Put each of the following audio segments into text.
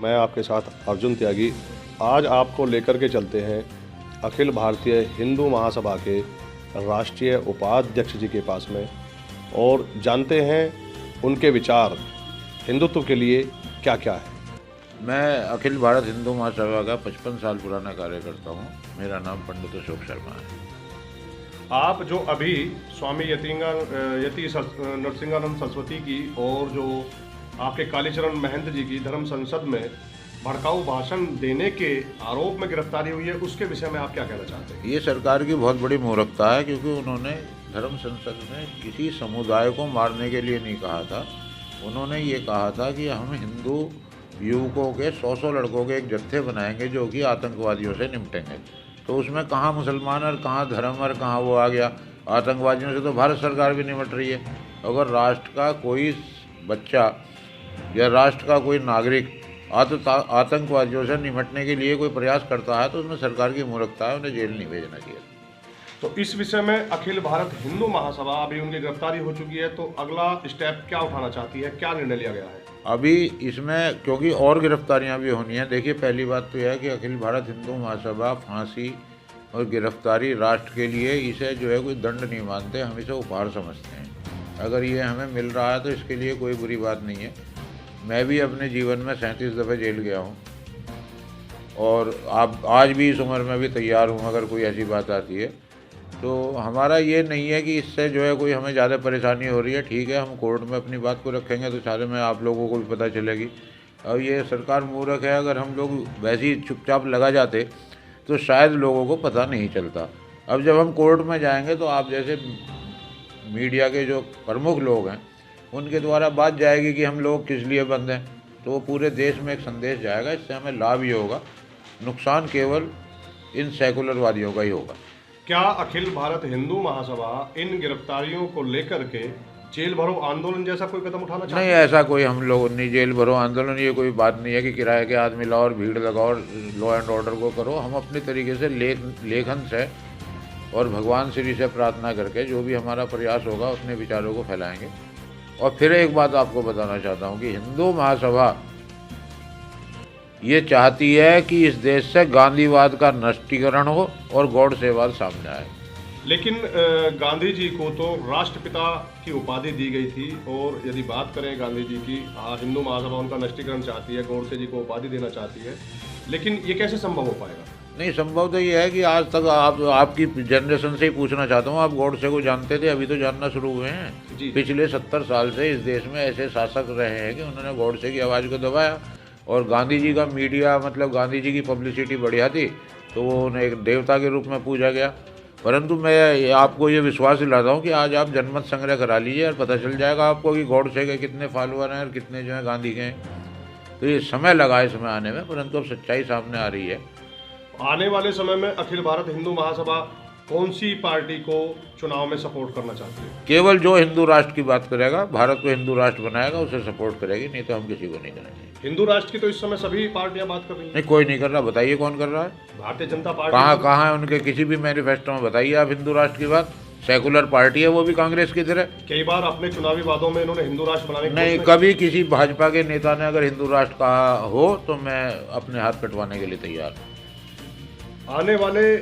मैं आपके साथ अर्जुन त्यागी आज आपको लेकर के चलते हैं अखिल भारतीय हिंदू महासभा के राष्ट्रीय उपाध्यक्ष जी के पास में और जानते हैं उनके विचार हिंदुत्व के लिए क्या क्या है। मैं अखिल भारत हिंदू महासभा का 55 साल पुराना कार्यकर्ता हूँ। मेरा नाम पंडित अशोक शर्मा है। आप जो अभी स्वामी यति नरसिंहानंद सरस्वती की और जो आपके कालीचरण महंत जी की धर्म संसद में भड़काऊ भाषण देने के आरोप में गिरफ्तारी हुई है, उसके विषय में आप क्या कहना चाहते हैं? ये सरकार की बहुत बड़ी मूर्खता है, क्योंकि उन्होंने धर्म संसद में किसी समुदाय को मारने के लिए नहीं कहा था। उन्होंने ये कहा था कि हम हिंदू युवकों के 100 लड़कों के एक जत्थे बनाएंगे जो कि आतंकवादियों से निपटेंगे। तो उसमें कहाँ मुसलमान और कहाँ धर्म और कहाँ वो आ गया। आतंकवादियों से तो भारत सरकार भी निपट रही है। अगर राष्ट्र का कोई बच्चा या राष्ट्र का कोई नागरिक आतंकवादियों से निपटने के लिए कोई प्रयास करता है तो उसमें सरकार की मूर्खता है, उन्हें जेल नहीं भेजना चाहिए। तो इस विषय में अखिल भारत हिंदू महासभा अभी उनकी गिरफ्तारी हो चुकी है, तो अगला स्टेप क्या उठाना चाहती है, क्या निर्णय लिया गया है? अभी इसमें क्योंकि और गिरफ्तारियां भी होनी है। देखिए, पहली बात तो यह है कि अखिल भारत हिंदू महासभा फांसी और गिरफ्तारी राष्ट्र के लिए इसे जो है कोई दंड नहीं मानते, हम इसे उपहार समझते हैं। अगर ये हमें मिल रहा है तो इसके लिए कोई बुरी बात नहीं है। मैं भी अपने जीवन में 37 दफ़े जेल गया हूँ और आप आज भी इस उम्र में भी तैयार हूँ अगर कोई ऐसी बात आती है। तो हमारा ये नहीं है कि इससे जो है कोई हमें ज़्यादा परेशानी हो रही है। ठीक है, हम कोर्ट में अपनी बात को रखेंगे तो सारे में आप लोगों को भी पता चलेगी। और ये सरकार मूर्ख है। अगर हम लोग वैसे ही चुपचाप लगा जाते तो शायद लोगों को पता नहीं चलता। अब जब हम कोर्ट में जाएंगे तो आप जैसे मीडिया के जो प्रमुख लोग हैं उनके द्वारा बात जाएगी कि हम लोग किस लिए बंद हैं, तो वो पूरे देश में एक संदेश जाएगा। इससे हमें लाभ ही होगा, नुकसान केवल इन सेकुलरवादियों का ही होगा। क्या अखिल भारत हिंदू महासभा इन गिरफ्तारियों को लेकर के जेल भरो आंदोलन जैसा कोई कदम उठाना चाहती है? नहीं, ऐसा कोई हम लोग नहीं। जेल भरो आंदोलन ये कोई बात नहीं है कि किराए के आदमी लाओ और भीड़ लगाओ और लॉ एंड ऑर्डर को करो। हम अपने तरीके से लेखन से और भगवान श्री से प्रार्थना करके जो भी हमारा प्रयास होगा अपने विचारों को फैलाएंगे। और फिर एक बात आपको बताना चाहता हूँ कि हिंदू महासभा ये चाहती है कि इस देश से गांधीवाद का नष्टीकरण हो और गौड़सेवाद सामने आए। लेकिन गांधी जी को तो राष्ट्रपिता की उपाधि दी गई थी, और यदि बात करें गांधी जी की, हिंदू महासभा उनका नष्टीकरण चाहती है, गोडसे जी को उपाधि देना चाहती है, लेकिन ये कैसे संभव हो पाएगा? नहीं, संभव तो ये है कि आज तक आपकी जनरेशन से ही पूछना चाहता हूँ, आप गॉडसे को जानते थे? अभी तो जानना शुरू हुए हैं। पिछले 70 साल से इस देश में ऐसे शासक रहे हैं कि उन्होंने गॉडसे की आवाज़ को दबाया। और गांधी जी का मीडिया, मतलब गांधी जी की पब्लिसिटी बढ़िया थी तो वो उन्हें एक देवता के रूप में पूजा गया। परंतु मैं आपको ये विश्वास दिलाता हूँ कि आज आप जनमत संग्रह करा लीजिए और पता चल जाएगा आपको कि गॉडसे के कितने फॉलोअर हैं और कितने जो हैं गांधी के हैं। तो ये समय लगा इसमें आने में, परंतु अब सच्चाई सामने आ रही है। आने वाले समय में अखिल भारत हिंदू महासभा कौन सी पार्टी को चुनाव में सपोर्ट करना चाहती है? केवल जो हिंदू राष्ट्र की बात करेगा, भारत को हिंदू राष्ट्र बनाएगा, उसे सपोर्ट करेगी, नहीं तो हम किसी को नहीं करेंगे। हिंदू राष्ट्र की तो इस समय सभी पार्टियां बात कर रही हैं। नहीं, कोई नहीं कर रहा। बताइए कौन कर रहा है? भारतीय जनता पार्टी। कहाँ है उनके किसी भी मैनिफेस्टो में? बताइए आप हिंदू राष्ट्र की बात। सेकुलर पार्टी है वो भी कांग्रेस की तरह। कई बार अपने चुनावी वादों में इन्होंने हिंदू राष्ट्र बनाने की नहीं, कभी किसी भाजपा के नेता ने अगर हिंदू राष्ट्र कहा हो तो मैं अपने हाथ कटवाने के लिए तैयार हूँ। आने वाले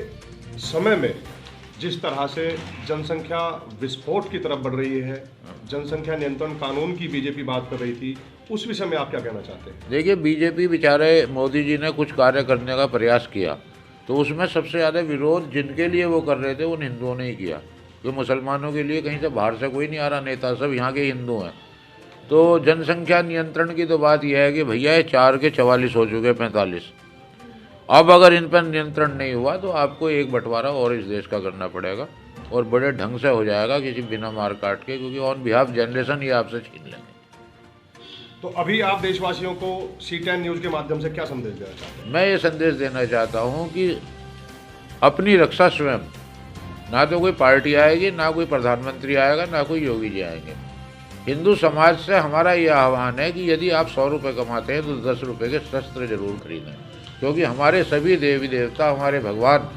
समय में जिस तरह से जनसंख्या विस्फोट की तरफ बढ़ रही है, जनसंख्या नियंत्रण कानून की बीजेपी बात कर रही थी, उस विषय में आप क्या कहना चाहते हैं? देखिए, बीजेपी बेचारे मोदी जी ने कुछ कार्य करने का प्रयास किया तो उसमें सबसे ज़्यादा विरोध जिनके लिए वो कर रहे थे उन हिंदुओं ने ही किया। क्योंकि मुसलमानों के लिए कहीं से बाहर से कोई नहीं आ रहा नेता, सब यहाँ के हिंदू हैं। तो जनसंख्या नियंत्रण की तो बात यह है कि भैया ये 4 के 44 हो चुके, 45। अब अगर इन पर नियंत्रण नहीं हुआ तो आपको एक बंटवारा और इस देश का करना पड़ेगा और बड़े ढंग से हो जाएगा, किसी बिना मार काट के, क्योंकि ऑन बिहाफ जनरेशन ये आपसे छीन लेंगे। तो अभी आप देशवासियों को C10 न्यूज़ के माध्यम से क्या संदेश देना चाहते हैं? मैं ये संदेश देना चाहता हूँ कि अपनी रक्षा स्वयं। ना तो कोई पार्टी आएगी, ना कोई प्रधानमंत्री आएगा, ना कोई योगी जी आएंगे। हिंदू समाज से हमारा ये आह्वान है कि यदि आप 100 रुपये कमाते हैं तो 10 रुपये के शस्त्र जरूर खरीदें, क्योंकि हमारे सभी देवी देवता, हमारे भगवान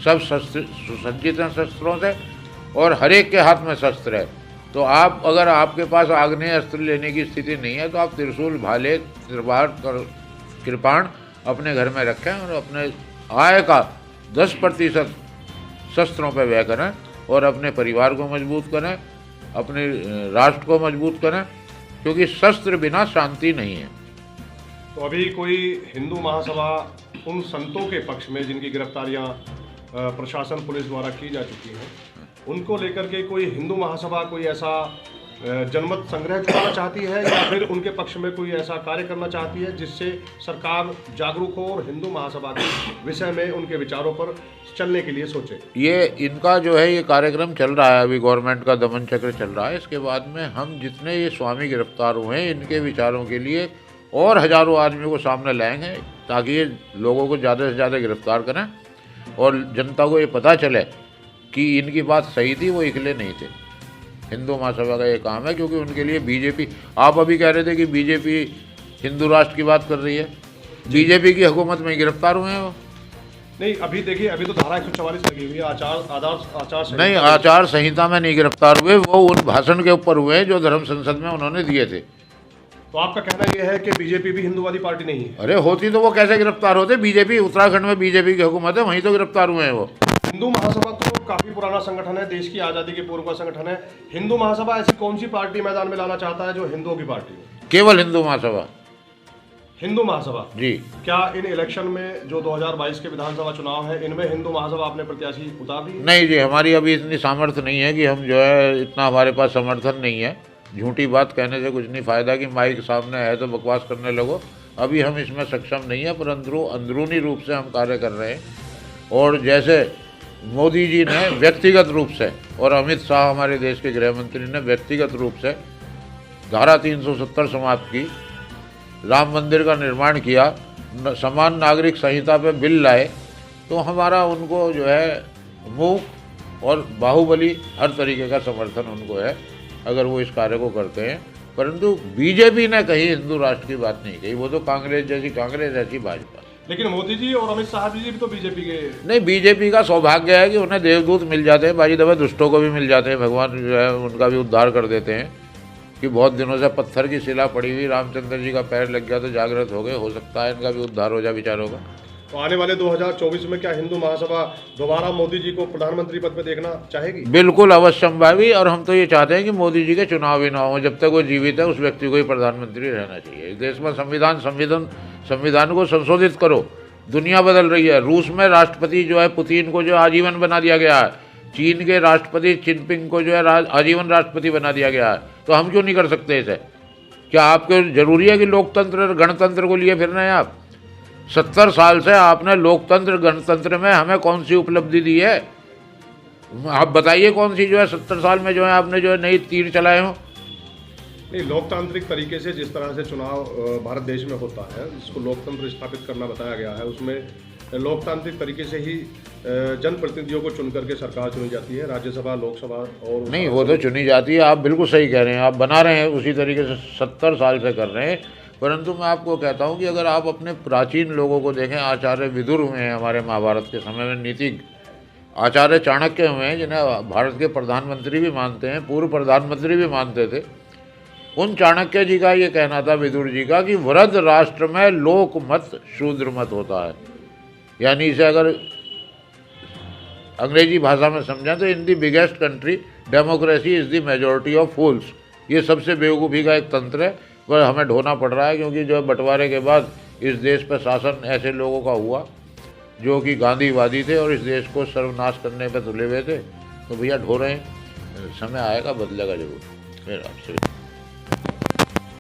सब सुसज्जित हैं शस्त्रों से और हर एक के हाथ में शस्त्र है। तो आप, अगर आपके पास आग्नेय अस्त्र लेने की स्थिति नहीं है तो आप त्रिशूल, भाले, तलवार कृपाण अपने घर में रखें और अपने आय का 10% शस्त्रों पर व्यय करें और अपने परिवार को मजबूत करें, अपने राष्ट्र को मजबूत करें, क्योंकि शस्त्र बिना शांति नहीं है। तो अभी कोई हिंदू महासभा उन संतों के पक्ष में जिनकी गिरफ्तारियां प्रशासन पुलिस द्वारा की जा चुकी हैं, उनको लेकर के कोई हिंदू महासभा कोई ऐसा जनमत संग्रह कराना चाहती है या फिर उनके पक्ष में कोई ऐसा कार्य करना चाहती है जिससे सरकार जागरूक हो और हिंदू महासभा के विषय में उनके विचारों पर चलने के लिए सोचे? ये इनका जो है ये कार्यक्रम चल रहा है, अभी गवर्नमेंट का दमन चक्र चल रहा है। इसके बाद में हम जितने ये स्वामी गिरफ्तार हुए हैं इनके विचारों के लिए और हज़ारों आदमियों को सामने लाएंगे ताकि ये लोगों को ज़्यादा से ज़्यादा गिरफ्तार करें और जनता को ये पता चले कि इनकी बात सही थी, वो इकले नहीं थे। हिंदू महासभा का ये काम है, क्योंकि उनके लिए बीजेपी, आप अभी कह रहे थे कि बीजेपी हिंदू राष्ट्र की बात कर रही है, बीजेपी की हुकूमत में गिरफ्तार हुए हैं वो। नहीं, अभी देखिए, अभी तो धारा 144 लगी हुई है, आचार नहीं, आचार संहिता में नहीं गिरफ्तार हुए, वो उन भाषण के ऊपर हुए जो धर्म संसद में उन्होंने दिए थे। तो आपका कहना यह है कि बीजेपी भी हिंदुवादी पार्टी नहीं है? अरे होती तो वो कैसे गिरफ्तार होते? बीजेपी, उत्तराखंड में बीजेपी की हुकूमत है, वहीं तो गिरफ्तार हुए हैं वो। हिंदू महासभा तो काफी पुराना संगठन है, देश की आजादी के पूर्व का संगठन है। हिंदू महासभा ऐसी कौन सी पार्टी मैदान में लाना चाहता है जो हिंदुओं की पार्टी हो? केवल हिंदू महासभा। हिंदू महासभा जी। क्या इन इलेक्शन में जो 2022 के विधानसभा चुनाव है, इनमें हिंदू महासभा अपने प्रत्याशी उतार दी? नहीं जी, हमारी अभी इतनी सामर्थ्य नहीं है कि हम जो है, इतना हमारे पास समर्थन नहीं है। झूठी बात कहने से कुछ नहीं फ़ायदा कि माइक सामने है तो बकवास करने लगो। अभी हम इसमें सक्षम नहीं है, पर अंदरूनी रूप से हम कार्य कर रहे हैं। और जैसे मोदी जी ने व्यक्तिगत रूप से और अमित शाह हमारे देश के गृह मंत्री ने व्यक्तिगत रूप से धारा 370 समाप्त की, राम मंदिर का निर्माण किया, समान नागरिक संहिता पे बिल लाए, तो हमारा उनको जो है मूक और बाहुबली हर तरीके का समर्थन उनको है अगर वो इस कार्य को करते हैं। परंतु बीजेपी ने कहीं हिंदू राष्ट्र की बात नहीं कही, वो तो कांग्रेस जैसी भाजपा। लेकिन मोदी जी और अमित शाह जी भी तो बीजेपी के नहीं, बीजेपी का सौभाग्य है कि उन्हें देवदूत मिल जाते हैं, बाजी दफे दुष्टों को भी मिल जाते हैं, भगवान जो है उनका भी उद्धार कर देते हैं। कि बहुत दिनों से पत्थर की शिला पड़ी हुई, रामचंद्र जी का पैर लग गया तो जागृत हो गए, हो सकता है इनका भी उद्धार हो जाए विचारों का। तो आने वाले 2024 में क्या हिंदू महासभा दोबारा मोदी जी को प्रधानमंत्री पद पे देखना चाहेगी? बिल्कुल अवश्य संभावी, और हम तो ये चाहते हैं कि मोदी जी के चुनाव ही ना हो, जब तक वो जीवित है उस व्यक्ति को ही प्रधानमंत्री रहना चाहिए। इस देश में संविधान को संशोधित करो, दुनिया बदल रही है। रूस में राष्ट्रपति जो है पुतिन को जो आजीवन बना दिया गया है, चीन के राष्ट्रपति जिनपिंग को जो है आजीवन राष्ट्रपति बना दिया गया है, तो हम क्यों नहीं कर सकते इसे? क्या आपको जरूरी है कि लोकतंत्र गणतंत्र को लिए फिर रहे हैं आप? 70 साल से आपने लोकतंत्र गणतंत्र में हमें कौन सी उपलब्धि दी है? आप बताइए कौन सी जो है 70 साल में जो है आपने जो है नई तीर चलाए हो? नहीं, लोकतांत्रिक तरीके से जिस तरह से चुनाव भारत देश में होता है, जिसको लोकतंत्र स्थापित करना बताया गया है, उसमें लोकतांत्रिक तरीके से ही जनप्रतिनिधियों को चुन करके सरकार चुनी जाती है, राज्यसभा, लोकसभा और नहीं, वो तो चुनी जाती है। आप बिल्कुल सही कह रहे हैं, आप बना रहे हैं उसी तरीके से 70 साल से कर रहे हैं। परंतु मैं आपको कहता हूँ कि अगर आप अपने प्राचीन लोगों को देखें, आचार्य विदुर हुए हैं हमारे महाभारत के समय में, नीतिज्ञ आचार्य चाणक्य हुए हैं जिन्हें भारत के प्रधानमंत्री भी मानते हैं, पूर्व प्रधानमंत्री भी मानते थे। उन चाणक्य जी का ये कहना था, विदुर जी का, कि वृद्ध राष्ट्र में लोक मत शूद्र मत होता है। यानी इसे अगर अंग्रेजी भाषा में समझें तो in the biggest country democracy is the majority of fools. ये सबसे बेवकूफ़ी का एक तंत्र है, वह हमें ढोना पड़ रहा है, क्योंकि जो बंटवारे के बाद इस देश पर शासन ऐसे लोगों का हुआ जो कि गांधीवादी थे और इस देश को सर्वनाश करने पर तुले हुए थे। तो भैया ढो रहे हैं, समय आएगा बदलेगा जरूर। फिर आपसे